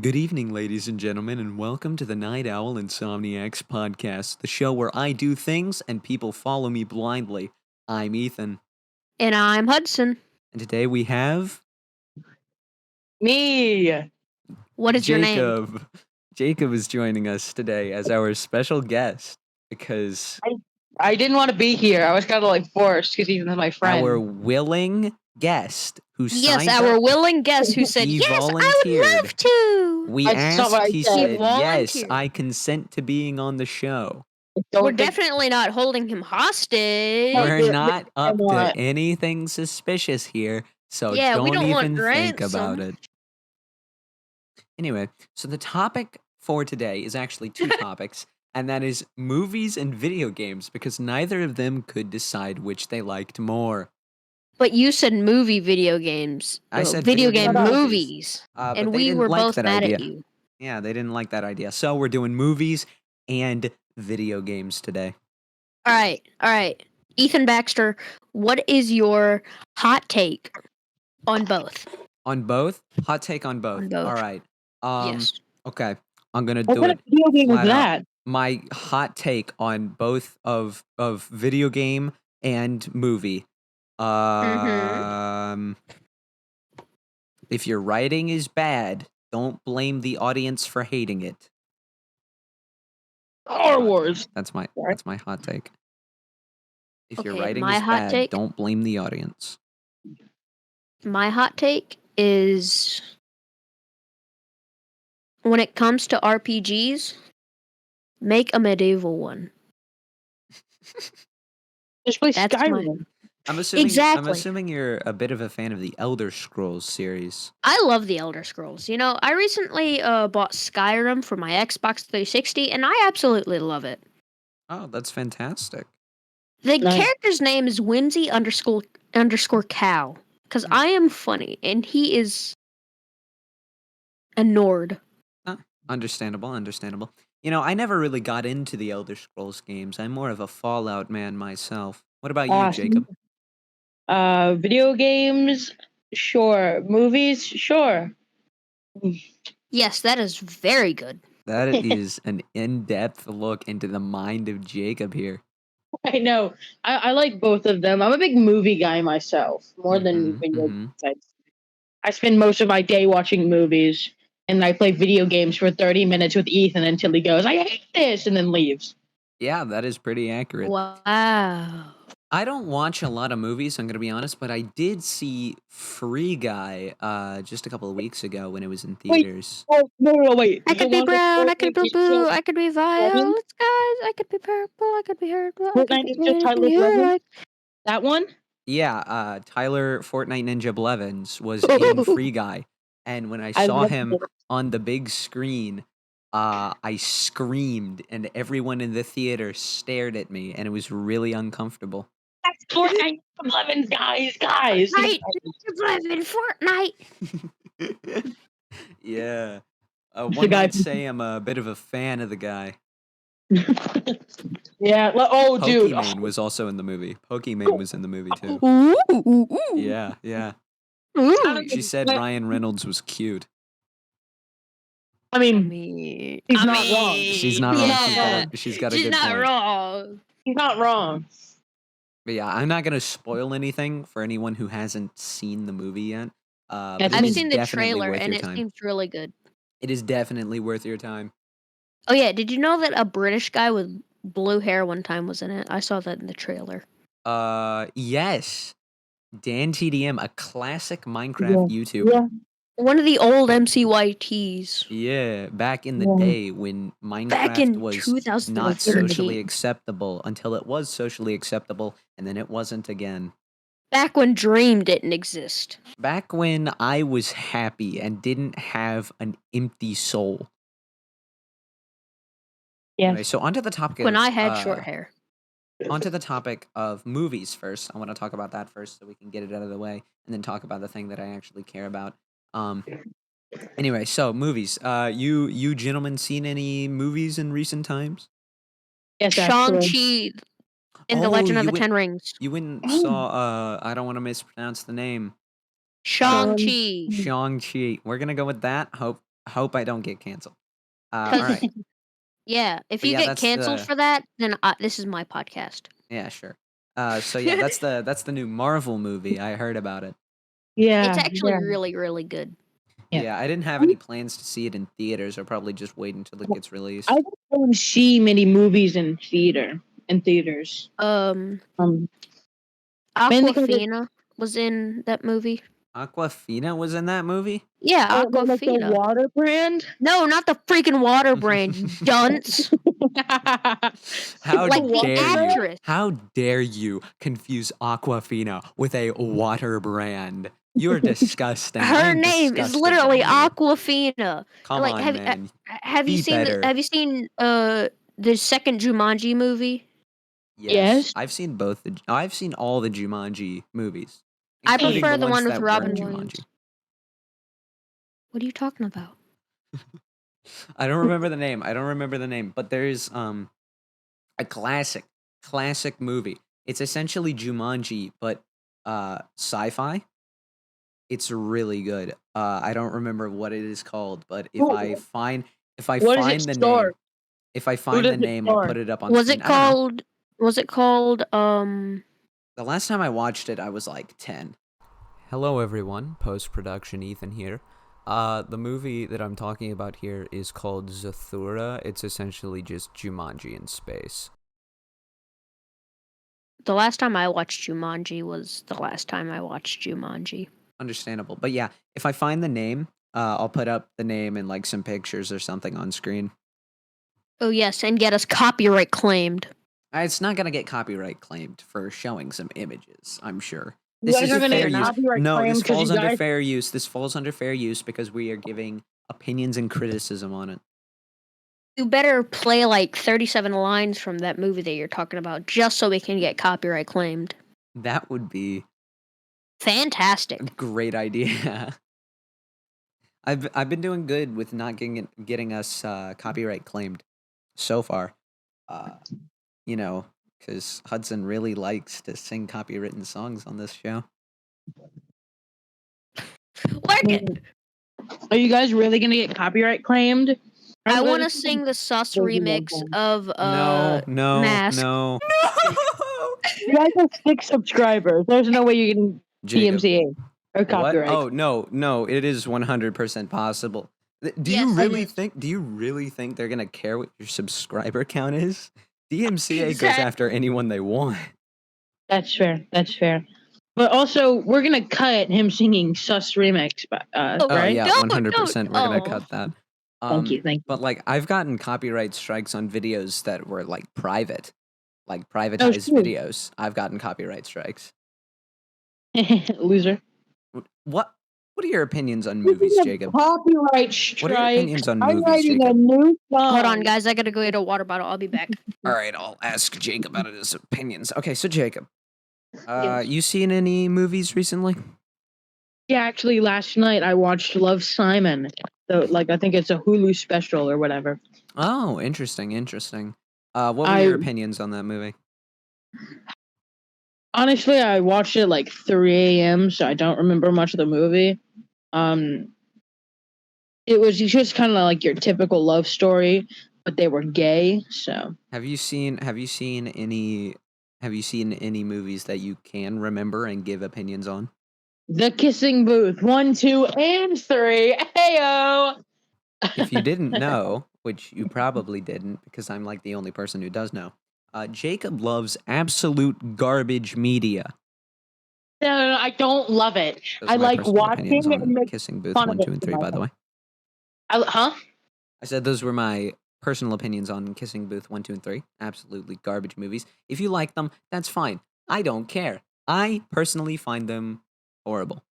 Good evening, ladies and gentlemen, and welcome to the Night Owl Insomniacs podcast, the show where I do things and people follow me blindly. I'm Ethan, And I'm Hudson. and today we have Me. What is your name? Jacob. Jacob is joining us today as our special guest because I didn't want to be here. I was kind of forced because he's my friend. our willing guest who Yes, signed our up, willing guest who said, he "Yes, I would volunteered. love to." We That's not what asked, I he said. said, He yes, volunteered. I consent to being on the show. We're definitely not holding him hostage. We're not up to not. anything suspicious here, so Yeah, we don't don't want even think about ransom. it. Anyway, so the topic for today is actually two topics, and that is movies and video games, because neither of them could decide which they liked more. But you said video games. I said video video game game movies. But And they we didn't were like both that mad idea. at you. Yeah, they didn't like that idea. So we're doing movies and video games today. All right. Ethan Baxter, what is your hot take on both? On both? Hot take on both. On both. All right. Yes. Okay, I'm gonna What do kind it. of video game is flat out. that? My hot take on both of video game and movie. If your writing is bad, don't blame the audience for hating it. Star Wars. That's my hot take. If your Okay, writing my is hot bad, take- don't blame the audience. My hot take is when it comes to RPGs, make a medieval one. Just play That's Skyrim. I'm assuming Exactly. you're a bit of a fan of the Elder Scrolls series. I love the Elder Scrolls. You know, I recently bought Skyrim for my Xbox 360, and I absolutely love it. Oh, that's fantastic. The Nice. character's name is Whimsy underscore cow, because I am funny, and he is a Nord. Understandable. You know, I never really got into the Elder Scrolls games. I'm more of a Fallout man myself. What about you, Awesome. Jacob? Video games, sure. Movies, sure. Yes, that is very good. That is an in-depth look into the mind of Jacob here. I know. I like both of them. I'm a big movie guy myself, more than Mhm, video mhm. games. I spend most of my day watching movies, and I play video games for 30 minutes with Ethan until he goes, "I hate this," and then leaves. Yeah, that is pretty accurate. Wow. I don't watch a lot of movies, I'm gonna be honest, but I did see Free Guy just a couple of weeks ago when it was in Wait. theaters. Oh, no, wait. I could be brown, I could be blue, I could be violet Seven? skies, I could be purple, I could be purple, I could Fortnite be Ninja red, I could Tyler be here, Blevins? like- That one? Yeah, Tyler Fortnite Ninja Blevins was in Free Guy, and when I saw love him it. on the big screen, I screamed, and everyone in the theater stared at me, and it was really uncomfortable. That's Fortnite Blevins, guys. Right, Blevin, Fortnite. Yeah. The One guy might from- say I'm a bit of a fan of the guy. Yeah. Oh, dude. Pokimane was also in the movie. Pokimane was in the movie too. Ooh. Yeah. Ooh. She said Ryan Reynolds was cute. I mean, He's not wrong. She's not wrong. Yeah. She's got a She's good not point. wrong. he's not wrong. But yeah, I'm not gonna spoil anything for anyone who hasn't seen the movie yet. But I've it I've is seen the definitely trailer, worth and your it time. seems really good. It is definitely worth your time. Oh yeah, did you know that a British guy with blue hair one time was in it? I saw that in the trailer. Yes. Dan TDM, a classic Minecraft YouTuber. Yeah. One of the old MCYTs. Yeah, back in the Yeah. day when Back in Minecraft was 2013. not socially acceptable until it was socially acceptable, and then it wasn't again. Back when Dream didn't exist. Back when I was happy and didn't have an empty soul. Yeah. Anyway, so onto the topic When of, I had short hair. onto the topic of movies first. I want to talk about that first so we can get it out of the way, and then talk about the thing that I actually care about. Anyway, so movies. You gentlemen seen any movies in recent times? Yes, actually. Shang-Chi in The Legend of you the Ten Rings. You went and saw I don't want to mispronounce the name. Shang-Chi. Shang-Chi. We're gonna go with that. Hope hope I don't get canceled. All 'Cause right. yeah, if But you yeah, get that's canceled the for that, then this is my podcast. yeah, sure. So yeah, that's the new Marvel movie. I heard about it. It's Yeah, actually yeah, really, really good. yeah. Yeah, I didn't have any plans to see it in theaters. I'll probably just wait until it gets I released. don't go and see many movies in theaters. Um, Mainly 'cause it's Aquafina was in that movie. Aquafina was in that movie? Yeah, like the Aquafina. water brand. No, not the freaking water brand, you dunce. How Like the dare you? actress. How dare you confuse Aquafina with a water brand? You're disgusting. I Her am name is disgusted literally by you. Aquafina. Come Like, on, man. have you Be seen better. have you seen the second Jumanji movie? Yes. I've seen I've seen all the Jumanji movies, I including prefer the the ones one with that Robin weren't Williams. Jumanji. What are you talking about? I don't remember the name. I don't remember the name, but there's a classic movie. It's essentially Jumanji, but sci-fi. It's really good. I don't remember what it is called, but if What I find what does it the star? name, if I Who find the does it name, I'll star? put it up on Was screen. it I don't know. called? Was it called? The last time I watched it, I was like 10. Hello, everyone. Post-production Ethan here. The movie that I'm talking about here is called Zathura. It's essentially just Jumanji in space. The last time I watched Jumanji was the last time I watched Jumanji. Understandable. But yeah, if I find the name, I'll put up the name and like some pictures or something on screen. Oh yes, and get us copyright claimed. It's not gonna get copyright claimed for showing some images, I'm sure. You This guys is are gonna fair get use. copyright No, claimed this 'cause falls you under guys- fair use. This falls under fair use because we are giving opinions and criticism on it. You better play like 37 lines from that movie that you're talking about, just so we can get copyright claimed. That would be a Fantastic. great idea. I've been doing good with not getting us copyright claimed so far. You know, because Hudson really likes to sing copywritten songs on this show. Work it. Are you guys really gonna get copyright claimed? I want to sing the sus remix of No, Mask. no. You guys have 6 subscribers. There's no way you're getting Jacob. DMCA or What? copyright. Oh no, it is 100% possible. Do Yes, you it really is. think? Do you really think they're gonna care what your subscriber count is? DMCA goes Exactly. after anyone they want. That's fair. That's fair. But also, we're gonna cut him singing "Sus" remix, Oh, Oh right? yeah, Don't, 100%. We're gonna oh. cut that. Thank you. Thank But like, I've gotten copyright strikes on videos that were like private, like Oh, privatized true. videos. I've gotten copyright strikes. you, loser. What? What are your opinions on movies, Speaking of Jacob? Copyright What are your strike. opinions on I'm movies, writing a Jacob? new song. Hold on, guys. I gotta go get a water bottle. I'll be back. All right, I'll ask Jacob about his opinions. Okay, so Jacob, Yes. you seen any movies recently? Yeah, actually, last night I watched Love, Simon. So, like, I think it's a Hulu special or whatever. Oh, interesting. What were your opinions on that movie? Honestly, I watched it like 3 a.m., so I don't remember much of the movie. It was just kind of like your typical love story, but they were gay. So Have you seen any movies that you can remember and give opinions on? The Kissing Booth 1, 2, and 3. Heyo. If you didn't know, which you probably didn't, because I'm like the only person who does know, Jacob loves absolute garbage media. No, I don't love it. Those I are my like personal watching opinions it on and make Kissing Booth fun 1, of 2, it and to 3, by the way. Huh? I said those were my personal opinions on Kissing Booth 1, 2, and 3. Absolutely garbage movies. If you like them, that's fine. I don't care. I personally find them horrible.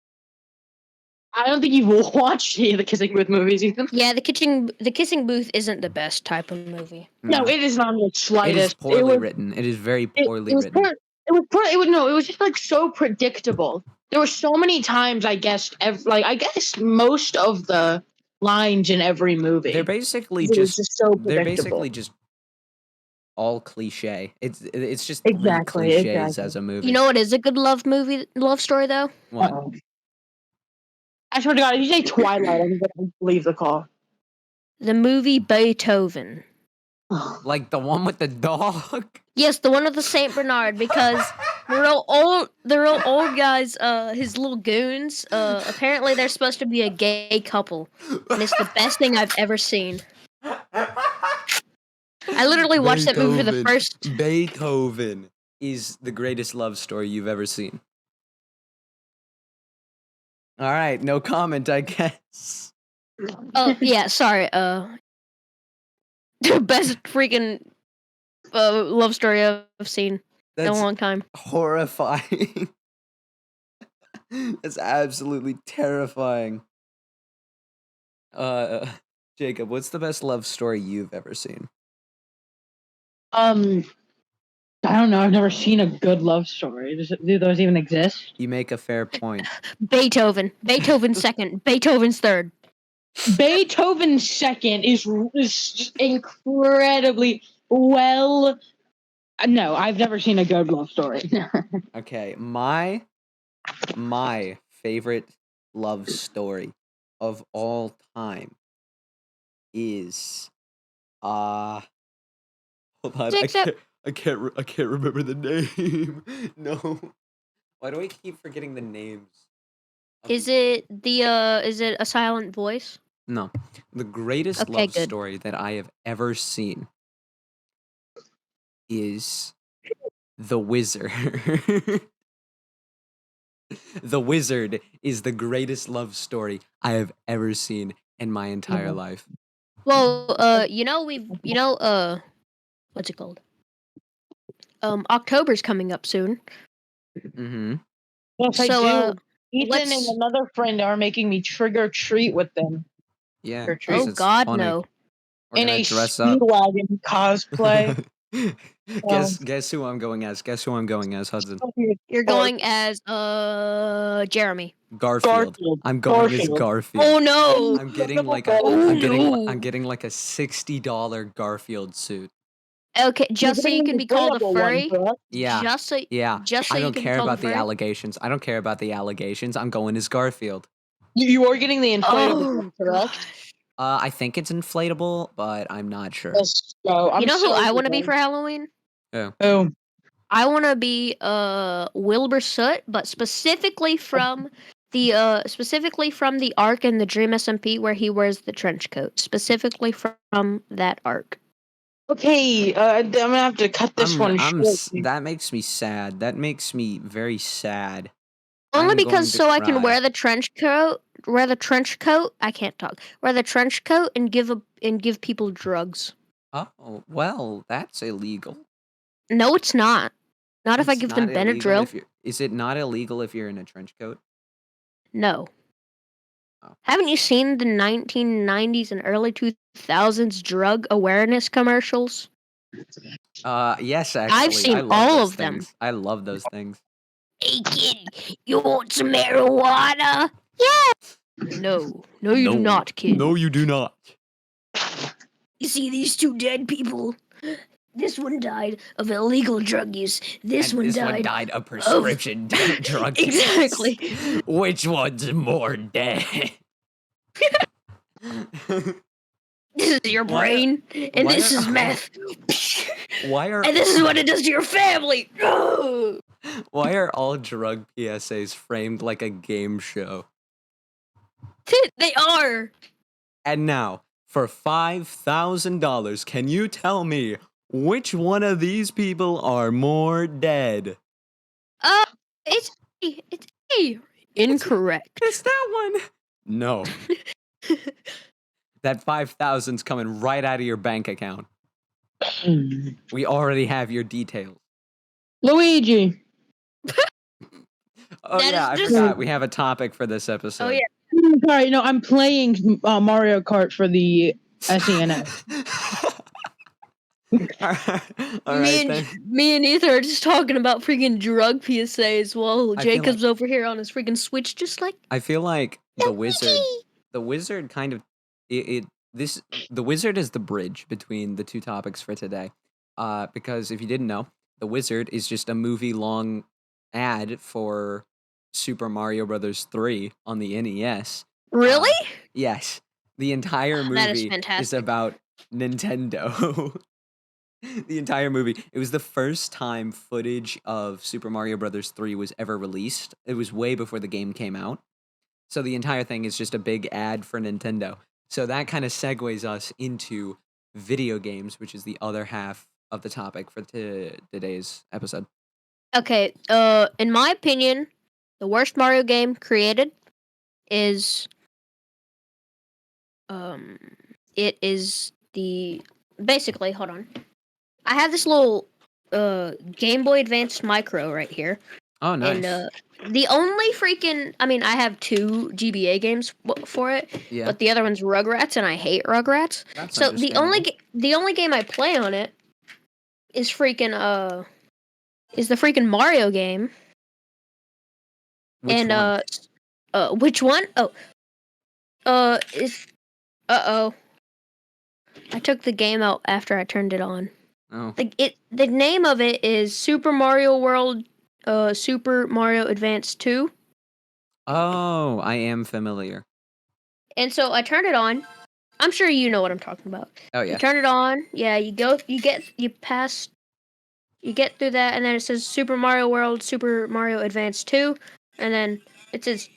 I don't think you've watched any of the Kissing Booth movies, Ethan. Yeah, the kissing booth isn't the best type of movie. No, it is not the It is slightest. poorly written. It is very poorly written. It was just like so predictable. There were so many times, I guess, I guess most of the lines in every movie. They're basically It was just just so they're predictable. basically just all cliche. It's just Exactly, three cliches exactly. as a movie. You know what is a good love story though? What? Uh-oh. I swear to God, if you say Twilight, I'm gonna leave the call. The movie Beethoven. Like the one with the dog? Yes, the one with the Saint Bernard, because the real old guys, his little goons, apparently they're supposed to be a gay couple. And it's the best thing I've ever seen. I literally watched that movie for the first... Beethoven is the greatest love story you've ever seen. All right, no comment, I guess. Oh, yeah, sorry, the best freaking love story I've seen in a long time. Horrifying. That's absolutely terrifying. Jacob, what's the best love story you've ever seen? I don't know. I've never seen a good love story. Do those even exist? You make a fair point. Beethoven. Beethoven's second. Beethoven's third. Beethoven's second is just incredibly well. No, I've never seen a good love story. Okay, my favorite love story of all time is hold on, I can't remember the name. No. Why do I keep forgetting the names? Is it A Silent Voice? No. The greatest love story that I have ever seen is The Wizard. The Wizard is the greatest love story I have ever seen in my entire life. Well, what's it called? October's coming up soon. Mm-hmm. Yes, I do. Ethan and another friend are making me trick or treat with them. Yeah. Oh God, funny. no! In a Speedwagon cosplay. Guess who I'm going as? Guess who I'm going as, Hudson? You're going as Jeremy. Garfield. I'm going as Garfield. Oh no! I'm getting like a $60 Garfield suit. Okay, just so you can be called a furry. Yeah. Just so I don't care about the furry? allegations. I don't care about the allegations. I'm going as Garfield. You are getting the inflatable one, correct? I think it's inflatable, but I'm not sure. You know who I want to be for Halloween? Yeah. Who? I want to be Wilbur Soot, but specifically from the arc in the Dream SMP where he wears the trench coat. Specifically from that arc. Okay, I'm gonna have to cut this one short. That makes me sad. That makes me very sad. Only because I can wear the trench coat. I can't talk. Wear the trench coat and give people drugs. Oh well, that's illegal. No, it's not. Not if I give them Benadryl. Is it not illegal if you're in a trench coat? No. Oh. Haven't you seen the 1990s and early 2000s drug awareness commercials? Yes, actually. I've seen all of them. I love those things. Hey kid, you want some marijuana? Yeah. No, you do not, kid. No, you do not. You see these two dead people? This one died of illegal drug use. This one died of prescription drug use. Exactly. Which one's more dead? This is your brain, and this is meth. And this is what it does to your family. Why are all drug PSAs framed like a game show? They are. And now, for $5,000, can you tell me which one of these people are more dead? It's A. Incorrect. It's that one. No. That 5,000's coming right out of your bank account. We already have your details. Luigi. Oh yeah, I forgot. We have a topic for this episode. Oh yeah. Sorry, no, I'm playing Mario Kart for the SENS. Me and Ethan are just talking about freaking drug PSAs while Jacob's over here on his freaking Switch, just like. I feel like the wizard kind of the wizard is the bridge between the two topics for today. Because if you didn't know, the wizard is just a movie-long ad for Super Mario Brothers 3 on the NES. Really? Yes. The entire That is movie is fantastic. about Nintendo. The entire movie. It was the first time footage of Super Mario Brothers 3 was ever released. It was way before the game came out. So the entire thing is just a big ad for Nintendo. So that kind of segues us into video games, which is the other half of the topic for today's episode. Okay, in my opinion, the worst Mario game created is it is the basically, hold on. I have this little Game Boy Advance Micro right here. Oh, nice. And the only freaking I have 2 GBA games for it, Yeah, but the other one's Rugrats and I hate Rugrats. that's So understandable. the only game I play on it is freaking is the freaking Mario game. Which And one? which one? Is uh-oh. I took the game out after I turned it on. Oh, The name of it is Super Mario World Super Mario Advance 2. oh, I am familiar. And so I turned it on. I'm sure you know what I'm talking about. Oh You yeah. turn it on. Yeah, you get through that, and then it says Super Mario World Super Mario Advance 2, and then it says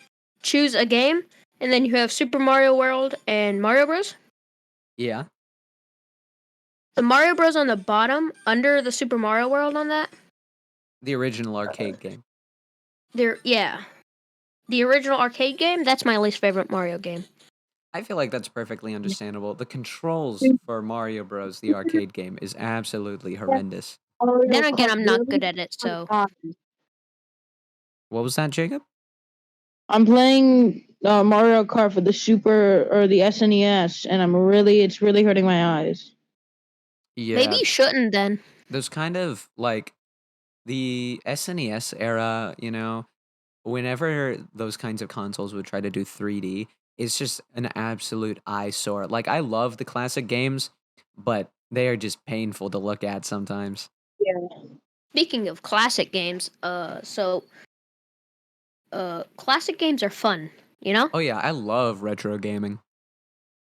choose a game, and then you have Super Mario World and Mario Bros. Yeah. The Mario Bros on the bottom, under the Super Mario World on that. The original arcade game. The original arcade game, that's my least favorite Mario game. I feel like that's perfectly understandable. The controls for Mario Bros. The arcade game is absolutely horrendous. Then again, I'm not good at it, so. What was that, Jacob? I'm playing Mario Kart for the Super or the SNES, and it's really hurting my eyes. Yeah. Maybe you shouldn't then. Those kind of like the SNES era, whenever those kinds of consoles would try to do 3D, it's just an absolute eyesore. Like I love the classic games, but they are just painful to look at sometimes. Speaking of classic games, classic games are fun, you know? Oh yeah, I love retro gaming.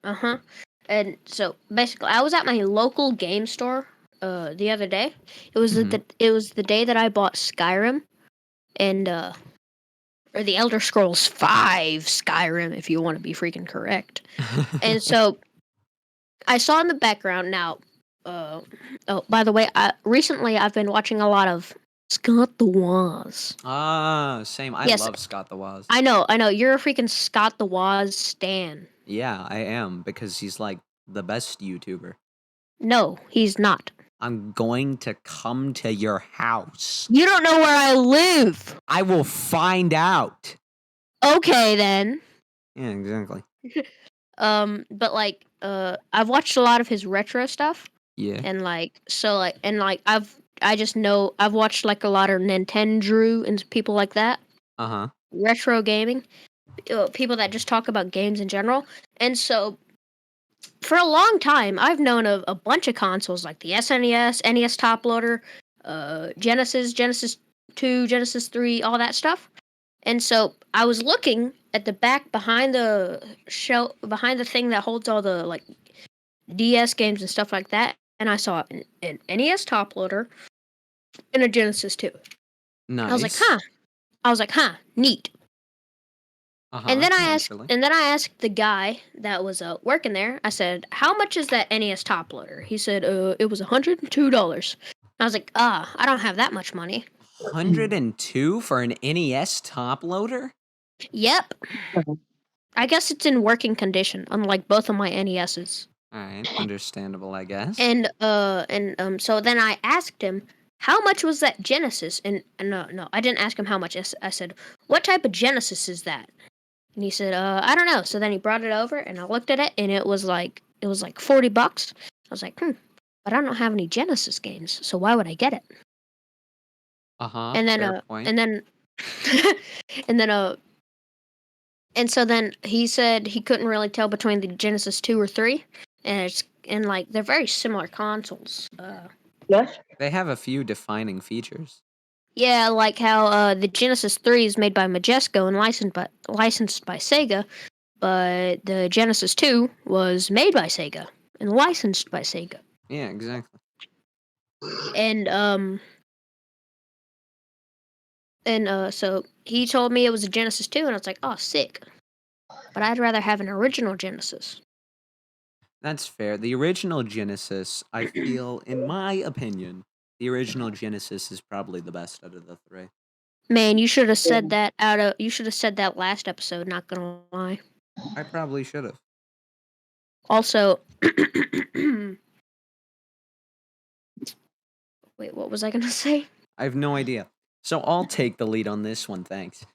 Uh-huh. And so basically I was at my local game store the other day. It was it was the day that I bought Skyrim and or the Elder Scrolls 5 Skyrim if you want to be freaking correct. And so I saw in the background now oh, by the way, recently I've been watching a lot of Scott the Woz. Same. I Yes. love Scott the Woz. I know. You're a freaking Scott the Woz stan. Yeah, I am because he's like the best YouTuber. No, he's not. I'm going to come to your house. You don't know where I live. I will find out. Okay then. Yeah, exactly. But like, I've watched a lot of his retro stuff. Yeah. And I just know I've watched like a lot of Nintendo and people like that. Uh-huh. Retro gaming, people that just talk about games in general. And so for a long time I've known of a bunch of consoles like the SNES, NES Top Loader, Genesis 2, Genesis 3, all that stuff. And so I was looking at the back behind the thing that holds all the like DS games and stuff like that, and I saw an NES Top Loader and a Genesis 2. Nice. I was like, huh, neat. Uh-huh, And then I naturally. asked the guy that was working there. I said, "How much is that NES Top Loader?" He said, "It was $102." I was like, I don't have that much money." 102 for an NES top loader? Yep. I guess it's in working condition, unlike both of my NESs. Alright, understandable, I guess. And so then I asked him, "How much was that Genesis?" And no, I didn't ask him how much. I said, "What type of Genesis is that?" And he said, "I don't know." So then he brought it over, and I looked at it, and it was like $40. I was like, but I don't have any Genesis games, so why would I get it? Uh-huh, And then fair point. and then and so then he said he couldn't really tell between the Genesis 2 or 3, and like they're very similar consoles. Yes. They have a few defining features. Yeah, like how the Genesis 3 is made by Majesco and licensed by Sega, but the Genesis 2 was made by Sega and licensed by Sega. Yeah, exactly. And so he told me it was a Genesis 2, and I was like, oh, sick. But I'd rather have an original Genesis. That's fair. The original Genesis, I feel, in my opinion, the original Genesis is probably the best out of the three. Man, you should have said that you should have said that last episode, not gonna lie. I probably should have. Also, wait, what was I gonna say? I have no idea. So I'll take the lead on this one, thanks.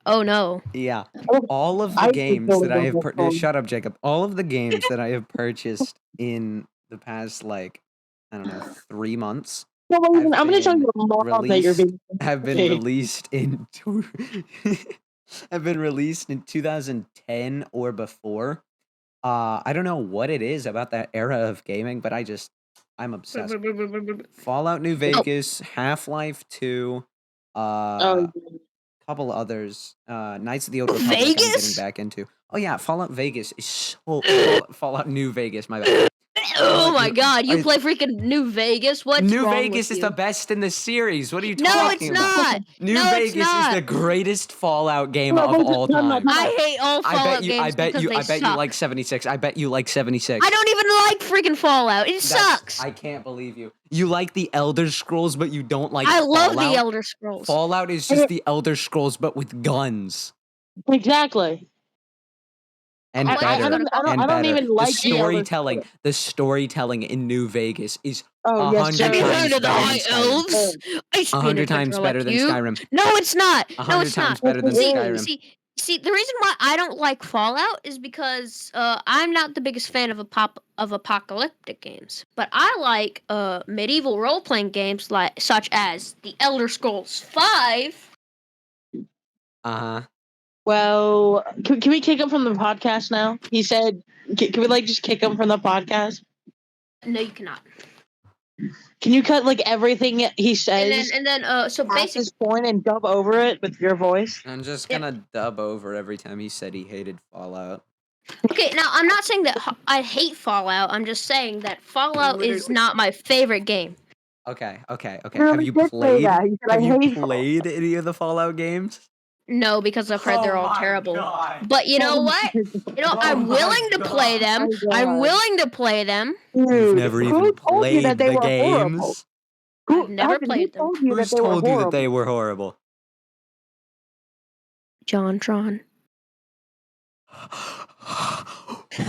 Oh no. Yeah. All of the I games that I have think so. shut up, Jacob. All of the games that I have purchased in the past, like, I don't know, 3 months No, listen, I'm gonna tell been you a mom that you're being. have been Okay. released in have been released in 2010 or before. I don't know what it is about that era of gaming, but I'm obsessed. Fallout New Vegas, Half-Life 2, Oh, couple others. Knights of the Old Republic I'm getting Vegas? back into. Oh yeah, Fallout Vegas is so Fallout New Vegas, my bad. Oh my god, you I- play freaking New Vegas? What's New wrong Vegas with is you? the best in the series. What are you No, talking it's about? not. New No, it's Vegas is not. the greatest Fallout game No, of wait, all no, no, time. no. I hate all Fallout games I bet because you they I bet suck. you like 76. I bet you like 76. I don't even like freaking Fallout. It sucks. I can't believe you. You like the Elder Scrolls, but you don't like I love Fallout? the Elder Scrolls. Fallout is just the Elder Scrolls, but with guns. exactly. And I- I better. don't- I and I don't better. even like the Elder the storytelling in New Vegas is Oh, yes, 100 Have you times heard of the better than High Skyrim. Elves? I spin 100 a times control better like than you. Skyrim. No, it's not. No, 100 it's times not. better than See, Skyrim. see, the reason why I don't like Fallout is because I'm not the biggest fan of apocalyptic games, but I like medieval role playing games such as the Elder Scrolls 5. Uh-huh. Well, can we kick him from the podcast now? He said, can we just kick him from the podcast? No, you cannot. Can you cut everything he says And then so past basically, this point and dub over it with your voice? I'm just gonna dub over every time he said he hated Fallout. okay. Now I'm not saying that I hate Fallout. I'm just saying that Fallout is not my favorite game. Okay. Have Really you did say played that. He said, have "I you hate played any of the Fallout games? No, because I've heard they're all terrible. God. But you know what? I'm willing to play them. I'm willing to play them. You've never even who told you played that they the were horrible? games. I've never Hudson, played who them. told you Who's that they were told you that horrible? they were horrible? JonTron.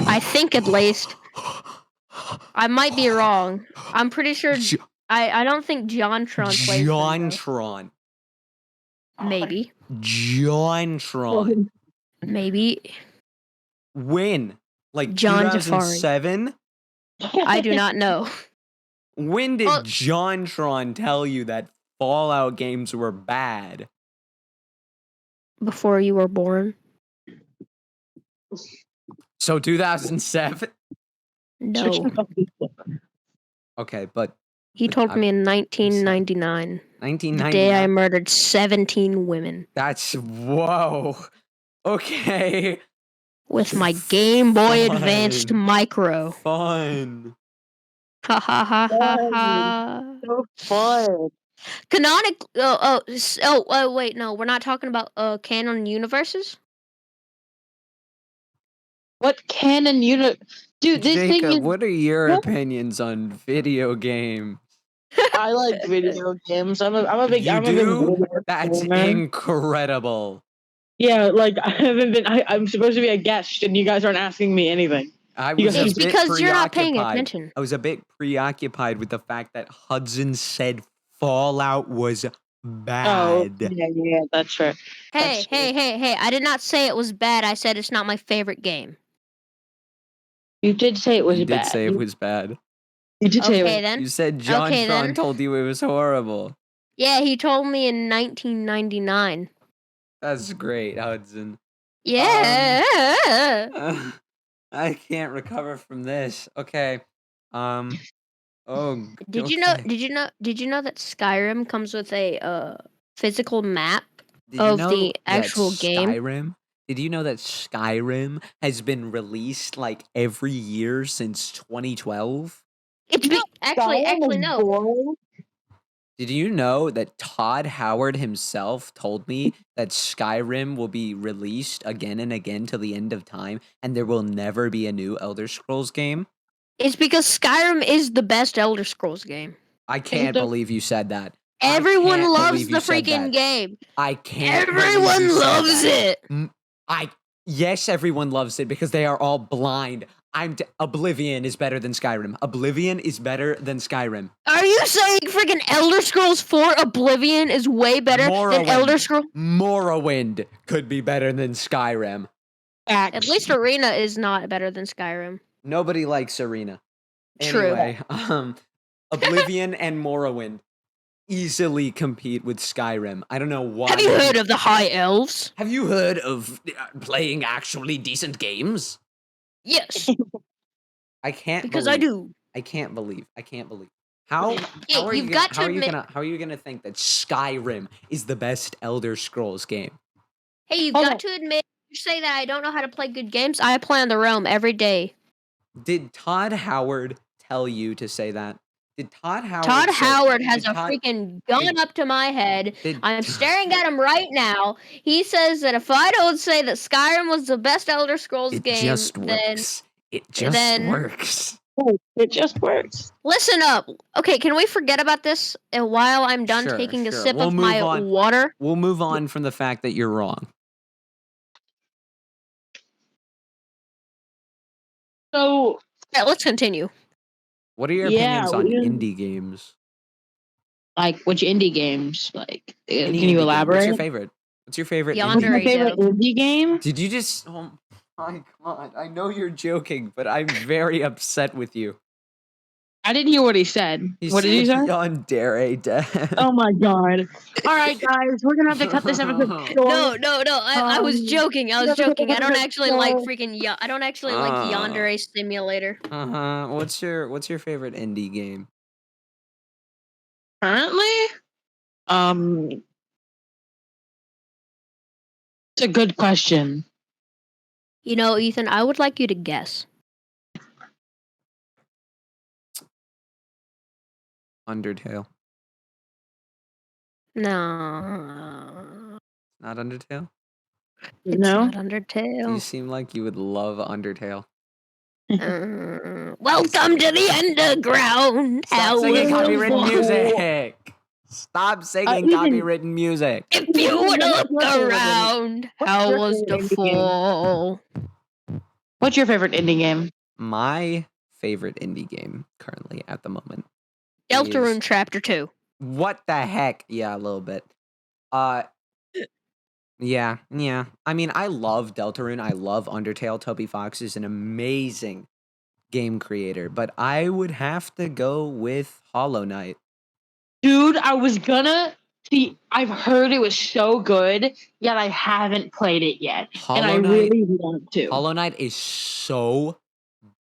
I think at least. I might be wrong. I'm pretty sure. I don't think JonTron plays them, though. JonTron. Maybe. JonTron. Maybe. When? Like John 2007? I do not know. When did Well- JonTron tell you that Fallout games were bad? Before you were born. So 2007? No. Okay, but He told me in 1999. The day I 1999. murdered 17 women That's whoa. Okay. with my Game Boy Advanced Fun. Micro. Fun. Ha ha ha ha ha. So fun. Canonic. Wait, no, we're not talking about canon universes. What canon unit? Dude, this thing Jacob, is. what are your What? opinions on video games? I like video games. I'm a big. You I'm a big do? video That's gamer. incredible. Yeah, I haven't been. I'm supposed to be a guest, and you guys aren't asking me anything. I You was guys- a It's bit because you're not paying preoccupied. attention. I was a bit preoccupied with the fact that Hudson said Fallout was bad. Yeah, that's true. Hey, hey! I did not say it was bad. I said it's not my favorite game. You did say it was You bad. did say it was bad. You did say it was. Okay then. You said John Okay, Tron then. told you it was horrible. Yeah, he told me in 1999. That's great, Hudson. Yeah. I can't recover from this. Okay. Oh. Did you know? okay. Did you know that Skyrim comes with a physical map Did you of know the that actual game? Skyrim Did you know that Skyrim has been released like every year since 2012? Actually, no. boring. Did you know that Todd Howard himself told me that Skyrim will be released again and again till the end of time and there will never be a new Elder Scrolls game? It's because Skyrim is the best Elder Scrolls game. I can't believe you said that. Everyone can't loves believe the you said freaking that. game. I can't believe Everyone you said loves that. it. Yes, everyone loves it because they are all blind. Oblivion is better than Skyrim. Oblivion is better than Skyrim. Are you saying freaking Elder Scrolls 4 Oblivion is way better than Elder Scrolls? Morrowind could be better than Skyrim. At least Arena is not better than Skyrim. Nobody likes Arena. True. Anyway, Oblivion and Morrowind easily compete with Skyrim. I don't know why. Have you heard of the High Elves? Have you heard of playing actually decent games? Yes, I can't because believe. I do. I can't believe. How are you've you got gonna, to admit. how are you gonna think that Skyrim is the best Elder Scrolls game? Hey, you've Hold got on. to admit. You say that I don't know how to play good games. I play on the Realm every day. Did Todd Howard tell you to say that? Did Todd Howard? Todd say- Howard has did a Todd- freaking gun up to my head. did- I'm staring at him right now. He says that if I don't say that Skyrim was the best Elder Scrolls It game, just then works. It just then- works. It just works. listen up. Okay, can we forget about this while I'm done Sure, taking a sure. sip We'll of move my on. water? We'll move on from the fact that you're wrong. So Yeah, let's continue. What are your Yeah, opinions on we- indie games? like which indie games? Like Any can you indie game. elaborate? What's your favorite? What's your favorite? Yonder indie My game? favorite indie game? Did you just? Oh my god! I know you're joking, but I'm very upset with you. I didn't hear what he said. What did he say? Yandere. Oh my god. Alright guys, we're gonna have to cut this episode short. No. I was joking. I don't actually like freaking. I don't actually like Uh. Yandere Simulator. What's your favorite indie game? Currently? It's a good question. You know, Ethan, I would like you to guess. Undertale. No. Not Undertale. It's No? not You Undertale. seem like you would love Undertale. Welcome to the underground. Stop singing was the copywritten fall. music. Stop singing Ethan- copywritten music. If you would look What's your favorite around, what's how your was the favorite indie game? fall? What's your favorite indie game? My favorite indie game currently at the moment. Deltarune Chapter 2. What the heck? Yeah, a little bit. Yeah. I mean, I love Deltarune. I love Undertale. Toby Fox is an amazing game creator, but I would have to go with Hollow Knight. Dude, I was gonna see. I've heard it was so good, yet I haven't played it yet, and I Hollow Knight. really want to. Hollow Knight is so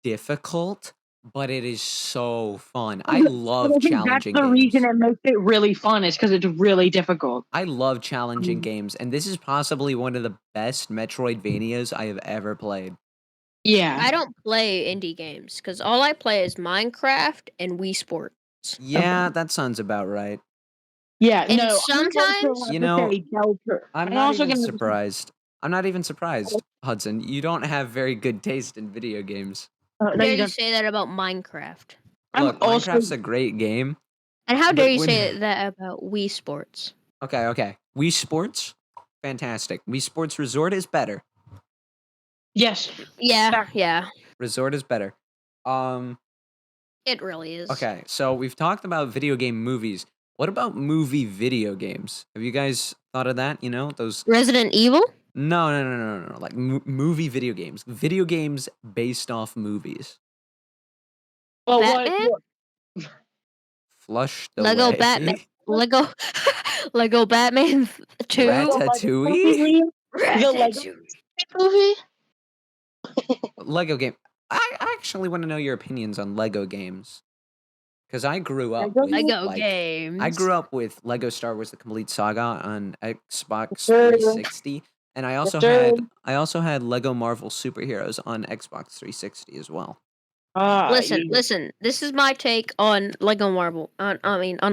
difficult, but it is so fun. I love But I think challenging that's the games. reason it makes it really fun is because it's really difficult. I love challenging Mm. games, and this is possibly one of the best Metroidvanias I have ever played. Yeah. I don't play indie games because all I play is Minecraft and Wii Sports. Yeah, that sounds about right. Yeah, And no. sometimes- You know, I'm not also even gonna- surprised. I'm not even surprised, Hudson. You don't have very good taste in video games. No, How you dare you don't. say that about Minecraft? I'm Look, also- Minecraft's a great game. And how But dare you when- say that about Wii Sports? Okay. Wii Sports, fantastic. Wii Sports Resort is better. Yes. Yeah, Resort is better. it really is. Okay, so we've talked about video game movies. What about movie video games? Have you guys thought of that? You know, those. Resident Evil? No. Like movie video games. Video games based off movies. Well, Batman? Flushed away. Lego Batman. Lego Lego Batman 2. Ratatouille? Ratatouille. movie? Lego game. I actually want to know your opinions on Lego games. Because I grew up with, Lego like, games. I grew up with Lego Star Wars: The Complete Saga on Xbox Sure. 360, And Sir. I also had Lego Marvel Superheroes on Xbox 360 as well. Listen. This is my take on Lego Marvel. On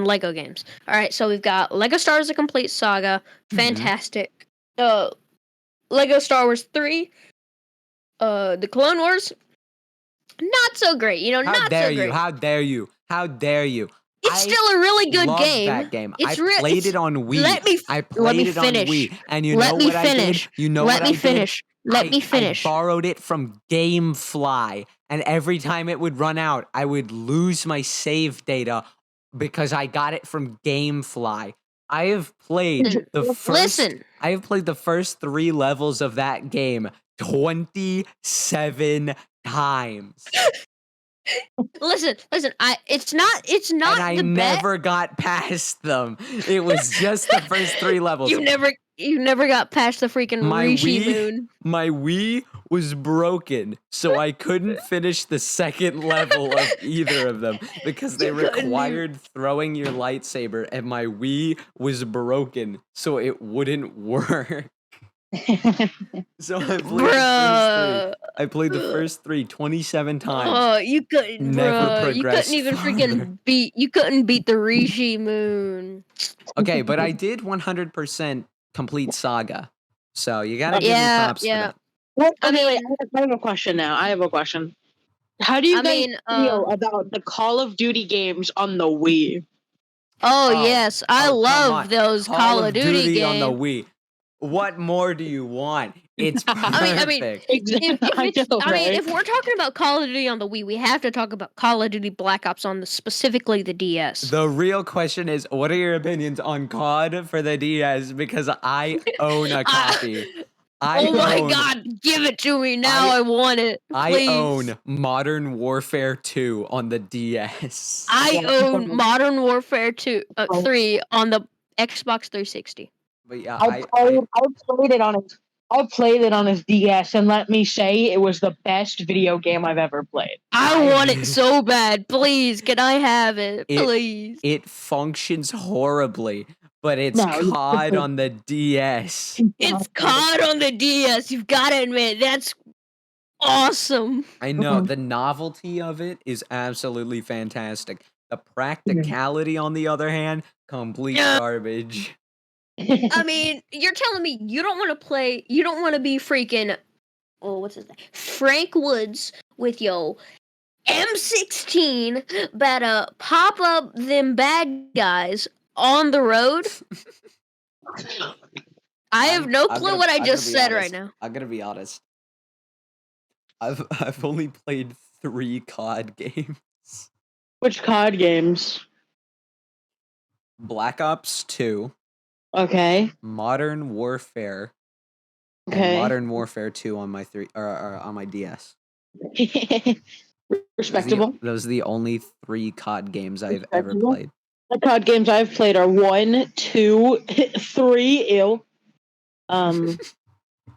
Lego games. All right, so we've got Lego Star Wars: A Complete Saga, fantastic. Lego Star Wars 3, the Clone Wars, not so great. How Not dare so you? great. How dare you? How dare you? It's still a really good Loved game. that game. It's I played it on Wii. Let me I let played me it on finish. Wii. And you Let know me what I did? finish. You know Let what me I finish. did? Let me finish. I borrowed it from GameFly. And every time it would run out, I would lose my save data because I got it from GameFly. I have played Listen. I have played the first 3 levels of that game 27 times. Listen. It's not And I the never got past them. It was just the first 3 levels. You never got past the freaking Rishi Moon. My Wii was broken, so I couldn't finish the second level of either of them because they required throwing your lightsaber, and my Wii was broken, so it wouldn't work. So I played the first 3. I played the first 3 27 times. Oh, you couldn't, Never you couldn't progressed even farther. freaking beat. You couldn't beat the Rishi Moon. Okay, but I did 100% complete Saga, so you gotta give me props for that. Well, I okay, mean- wait, I have a question now. I have a question. How do you guys feel about the Call of Duty games on the Wii? Oh yes, I come love on. those Call of Duty games on the Wii. What more do you want? It's perfect. I mean, Exactly. if we're talking about Call of Duty on the Wii, we have to talk about Call of Duty Black Ops on specifically the DS. The real question is, what are your opinions on COD for the DS? Because I own a copy. Oh my god, give it to me now! I want it. Please. I own Modern Warfare 2 on the DS. I own Modern Warfare 3 on the Xbox 360. But yeah, I played it on his DS, and let me say, it was the best video game I've ever played. I want it so bad. Please, can I have it? Please. It functions horribly, but it's COD on the DS. It's COD on the DS. You've got to admit, that's awesome. I know. The novelty of it is absolutely fantastic. The practicality, on the other hand, complete garbage. I mean, you're telling me you don't want to be freaking, what's his name? Frank Woods with your M16 better pop up them bad guys on the road? I have no clue what I just said right now. I'm gonna be honest. I've only played 3 COD games. Which COD games? Black Ops 2. Okay. Modern Warfare. Okay. And Modern Warfare 2 on my on my DS. Respectable. Those are the only 3 COD games I've ever played. The COD games I've played are 1, 2, 3, and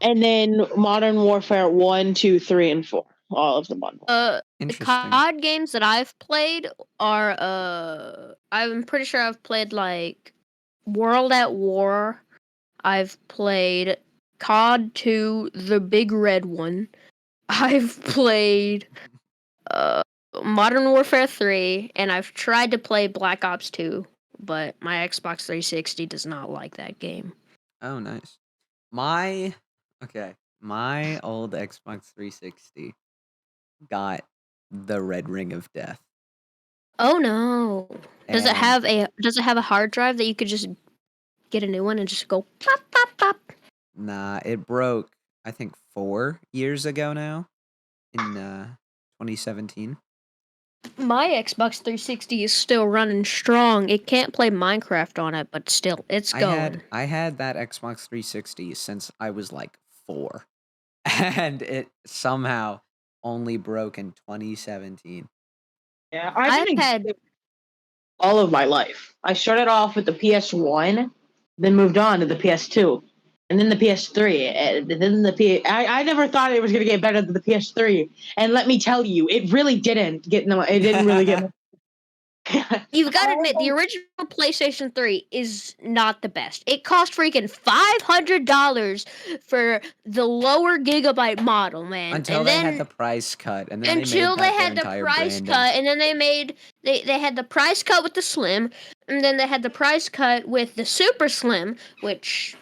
then Modern Warfare 1, 2, 3, and 4. All of them on. The COD games that I've played are I'm pretty sure I've played like World at War. I've played COD 2, the big red one. I've played Modern Warfare 3, and I've tried to play Black Ops 2, but my Xbox 360 does not like that game. Oh, nice. My old Xbox 360 got the Red Ring of Death. Oh no. Does it have a hard drive that you could just get a new one and just go pop pop pop? Nah, it broke I think 4 years ago now in 2017. My Xbox 360 is still running strong. It can't play Minecraft on it, but still, it's going. I had that Xbox 360 since I was like 4. And it somehow only broke in 2017. Yeah, I've had all of my life. I started off with the PS1, then moved on to the PS2, and then the PS3, and then I never thought it was going to get better than the PS3, and let me tell you, it really didn't get. No, it didn't really get. You've got to admit, the original PlayStation 3 is not the best. It cost freaking $500 for the lower gigabyte model, man. Until and they then had the price cut, and then they until made they that their had the entire price branding. cut, and then they had the price cut with the Slim, and then they had the price cut with the Super Slim, which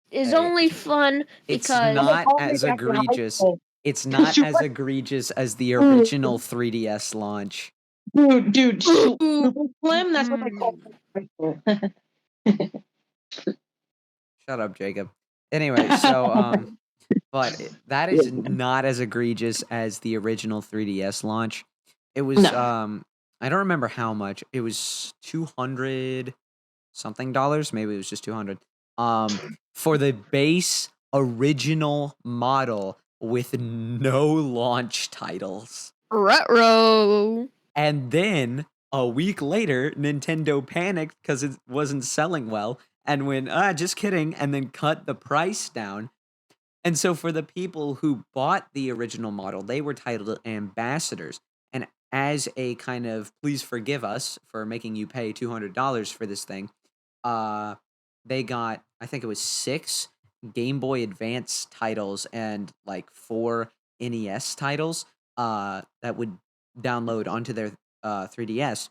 is only fun It's because not as egregious. It's not as egregious as the original 3DS launch. Dude, Super Slim. That's what they call it. Shut up, Jacob. Anyway, so but that is not as egregious as the original 3DS launch. It was I don't remember how much. It was $200 something dollars, maybe it was just 200. For the base original model with no launch titles. Ruh-roh. And then a week later, Nintendo panicked because it wasn't selling well and went, just kidding, and then cut the price down. And so for the people who bought the original model, they were titled ambassadors. And as a kind of please forgive us for making you pay $200 for this thing, they got, I think it was 6 Game Boy Advance titles and like 4 NES titles that would download onto their 3DS.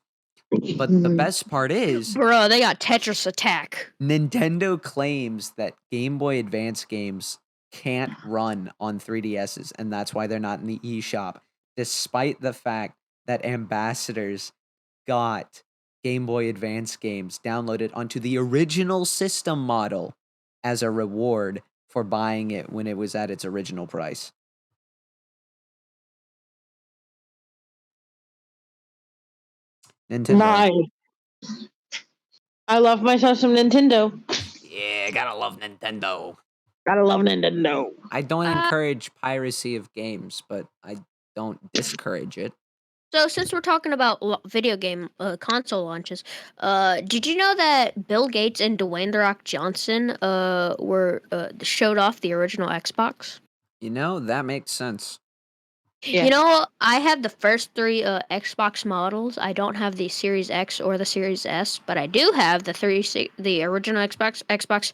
But the best part is, bro, they got Tetris Attack. Nintendo claims that Game Boy Advance games can't run on 3DSs, and that's why they're not in the eShop, despite the fact that ambassadors got Game Boy Advance games downloaded onto the original system model as a reward for buying it when it was at its original price. Nintendo. Nice. I love myself some Nintendo. Yeah, gotta love Nintendo. Gotta love Nintendo. I don't encourage piracy of games, but I don't discourage it. So since we're talking about video game console launches, did you know that Bill Gates and Dwayne The Rock Johnson were showed off the original Xbox? You know, that makes sense. Yeah. You know, I have the first 3 Xbox models. I don't have the Series X or the Series S, but I do have the original Xbox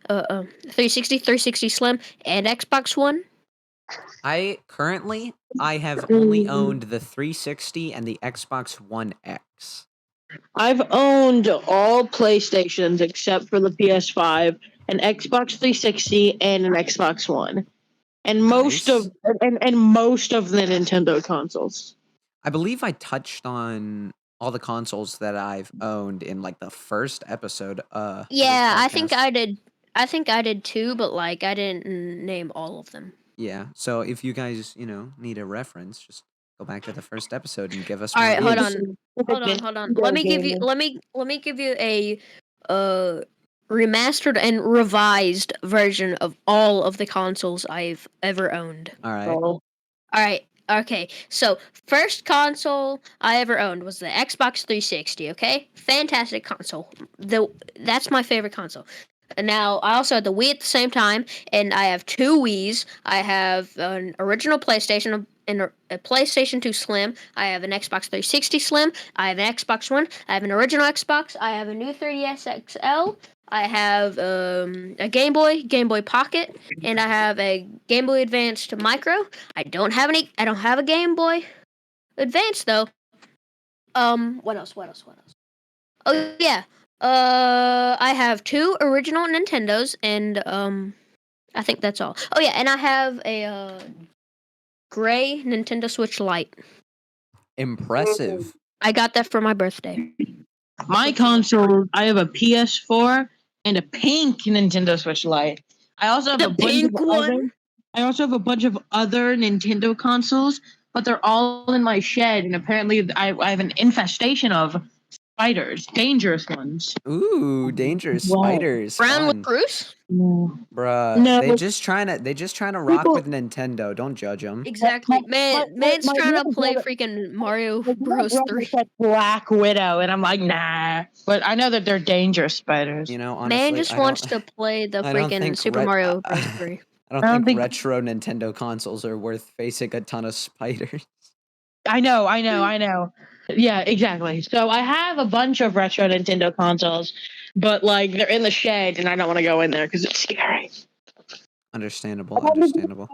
360, 360 Slim, and Xbox One. I have only owned the 360 and the Xbox One X. I've owned all PlayStations except for the PS5, an Xbox 360, and an Xbox One, and most of the Nintendo consoles. I believe I touched on all the consoles that I've owned in like the first episode. Yeah, I think I did. I think I did too, but like I didn't name all of them. Yeah, so if you guys, need a reference, just go back to the first episode and give us. All right, hold reviews. on. Let me give you a remastered and revised version of all of the consoles I've ever owned. All right. Oh. All right. Okay. So, first console I ever owned was the Xbox 360, okay? Fantastic console. That's my favorite console. Now, I also had the Wii at the same time, and I have 2 Wiis. I have an original PlayStation and a PlayStation 2 Slim. I have an Xbox 360 Slim. I have an Xbox One. I have an original Xbox. I have a new 3DS XL. I have a Game Boy Pocket, and I have a Game Boy Advanced Micro. I don't have a Game Boy Advance though. What else? Oh yeah. I have 2 original Nintendos, and I think that's all. Oh yeah, and I have a gray Nintendo Switch Lite. Impressive. I got that for my birthday. My console, I have a PS4 and a pink Nintendo Switch Lite. I also have I also have a bunch of other Nintendo consoles, but they're all in my shed, and apparently I have an infestation of spiders, dangerous ones. Ooh, dangerous spiders. Brown with Bruce? Bruh, No. they just trying to rock with Nintendo. Don't judge them. Exactly. Man's trying to play freaking Mario Bros. 3. Black Widow, and I'm like, nah. But I know that they're dangerous spiders. Honestly, Man just wants to play the freaking Super Mario Bros. 3. I don't think retro Nintendo consoles are worth facing a ton of spiders. I know. Yeah, exactly. So I have a bunch of retro Nintendo consoles, but like they're in the shed, and I don't want to go in there because it's scary. Understandable. Understandable.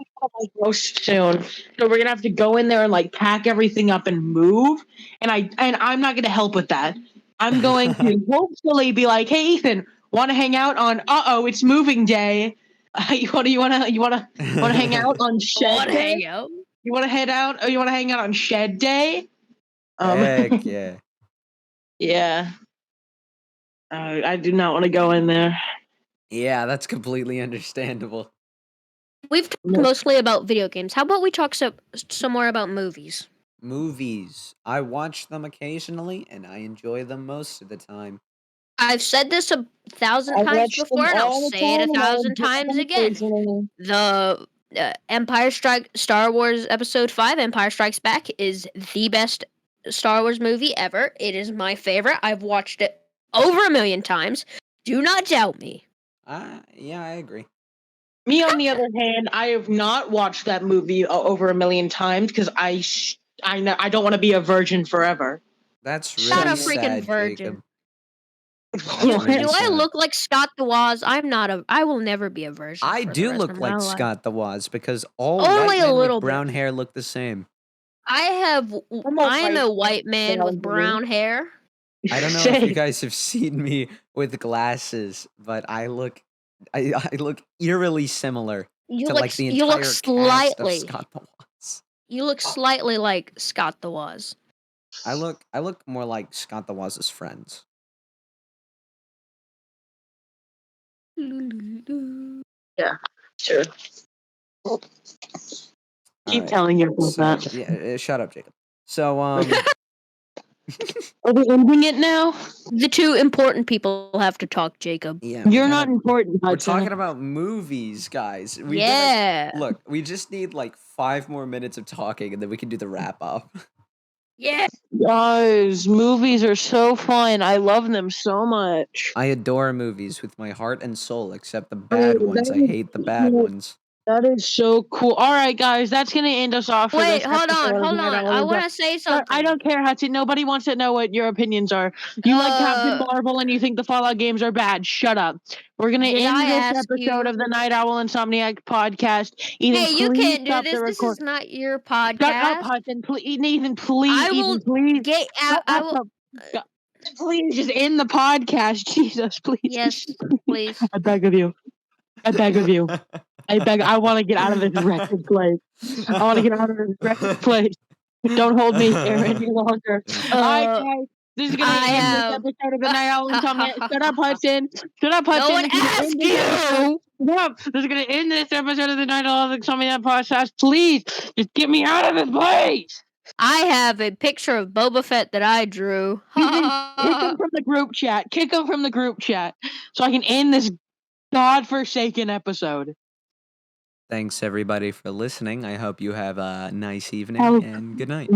Soon, so we're gonna have to go in there and like pack everything up and move. And I'm not gonna help with that. I'm going to hopefully be like, "Hey, Ethan, want to hang out on? It's moving day. You wanna hang out on shed day? Hang out. You wanna head out? Or you wanna hang out on shed day? Heck yeah. Yeah. I do not want to go in there. Yeah, that's completely understandable. We've talked mostly about video games. How about we talk some more about movies? Movies. I watch them occasionally, and I enjoy them most of the time. I've said this 1,000 times before, and I'll say it 1,000 times again. The Star Wars Episode 5, Empire Strikes Back, is the best Star Wars movie ever. It is my favorite. I've watched it over 1,000,000 times. Do not doubt me. Yeah, I agree. Me, on the other hand, I have not watched that movie over 1,000,000 times because I don't want to be a virgin forever. That's really Not a sad, freaking virgin. Jacob. Do really I sad. look like Scott the Woz? I will never be a virgin. I for do the rest look of my like life. Scott the Woz because all Only white a men little with brown bit. hair look the same. I'm a white man with brown hair. I don't know if you guys have seen me with glasses, but I look eerily similar to like the entire cast of Scott the Woz. You look slightly like Scott the Woz. I look more like Scott the Woz's friends. Yeah, sure. Keep right. telling yourself that. Yeah, shut up, Jacob. So, Are we ending it now? The two important people have to talk, Jacob. Yeah, You're not important, Hudson. We're talking about movies, guys. Yeah. We just need like 5 more minutes of talking, and then we can do the wrap up. Yeah. Guys, movies are so fun. I love them so much. I adore movies with my heart and soul, except the bad ones. I hate the bad ones. That is so cool. All right, guys, that's going to end us off. Wait, hold on. I want to say something. I don't care, Hudson. Nobody wants to know what your opinions are. You like Captain Marvel and you think the Fallout games are bad. Shut up. We're going to end this episode of the Night Owl Insomniacs podcast. Ethan, hey, you can't do this. This is not your podcast. Shut up, Hudson. Ethan, please. Please just end the podcast. Jesus, please. Yes, please. I beg of you. I want to get out of this wretched place. Don't hold me here any longer. All right, guys. This is going to end this episode of the Night Owl Insomniacs. Shut up, Hudson. No one asked you. Yep. This is going to end this episode of the Night Owl Insomniacs podcast. Please, just get me out of this place. I have a picture of Boba Fett that I drew. Kick him from the group chat. So I can end this godforsaken episode. Thanks everybody for listening. I hope you have a nice evening and good night.